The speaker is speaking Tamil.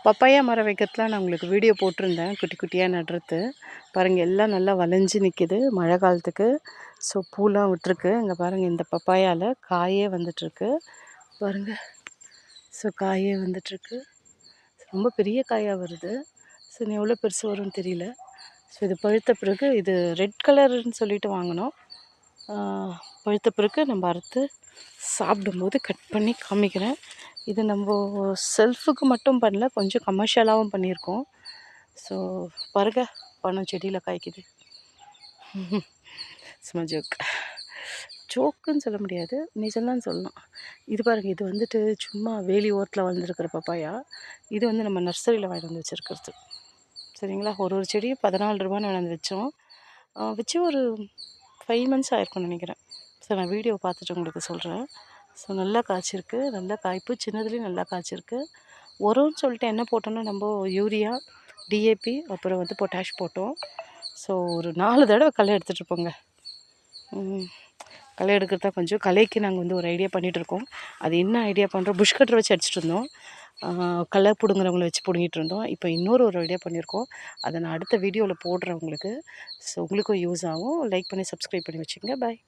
பப்பாயா மரம் வைக்கிறதுலாம் நான் உங்களுக்கு வீடியோ போட்டிருந்தேன், குட்டி குட்டியாக நடுறது. பாருங்கள், எல்லாம் நல்லா வளைஞ்சு நிற்கிது மழை காலத்துக்கு. ஸோ பூலாம் விட்டுருக்கு. இங்கே பாருங்கள், இந்த பப்பாயாவில் காயே வந்துட்டுருக்கு பாருங்கள். ஸோ காயே வந்துட்டுருக்கு. ரொம்ப பெரிய காயாக வருது. ஸோ இன்னும் எவ்வளோ பெருசு வரும்னு தெரியல. ஸோ இது பழுத்த பிறகு, இது ரெட் கலருன்னு சொல்லிட்டு வாங்கினோம். பழுத்த பிறகு நம்ம அறுத்து சாப்பிடும்போது கட் பண்ணி காமிக்கிறேன். இது நம்ம செல்ஃபுக்கு மட்டும் பண்ணல, கொஞ்சம் கமர்ஷியலாகவும் பண்ணியிருக்கோம். ஸோ பாருங்க, பழம் செடியில் காய்க்குது. சும்மா ஜோக்குன்னு சொல்ல முடியாது, நிஜம்தான் சொல்லலாம். இது பாருங்கள், இது வந்துட்டு சும்மா வேலி ஓரத்தில் வளர்ந்துருக்கிற பப்பாயா. இது வந்து நம்ம நர்சரியில் வாங்கிட்டு வந்து வச்சுருக்கிறது. சரிங்களா? ஒரு செடியும் 14 ரூபான்னு வாங்கி வச்சோம். வச்சு ஒரு 5 months ஆயிருக்கும்னு நினைக்கிறேன். ஸோ நான் வீடியோ பார்த்துட்டு உங்களுக்கு சொல்கிறேன். ஸோ நல்லா காய்ச்சிருக்கு, நல்லா காய்ப்பு, சின்னதுலேயும் நல்லா காய்ச்சிருக்கு. உரம்னு சொல்லிட்டு என்ன போட்டோன்னா, நம்ம யூரியா, டிஏபி, அப்புறம் வந்து பொட்டாஷ் போட்டோம். ஸோ ஒரு 4 தடவை களை எடுத்துகிட்ருப்போங்க. களை எடுக்கிறதா கொஞ்சம் களைக்கு நாங்கள் வந்து ஒரு ஐடியா பண்ணிகிட்ருக்கோம். அது என்ன ஐடியா பண்ணுறோம், புஷ் கட்டர் வச்சு அடிச்சிட்டு இருந்தோம். களை பிடுங்குறவங்கள வச்சு பிடுங்கிட்டு இருந்தோம். இப்போ ஒரு ஐடியா பண்ணியிருக்கோம். அதை நான் அடுத்த வீடியோவில் போடுறேன் உங்களுக்கு. ஸோ உங்களுக்கும் யூஸ் ஆகும். லைக் பண்ணி சப்ஸ்கிரைப் பண்ணி வச்சுங்க. பாய்.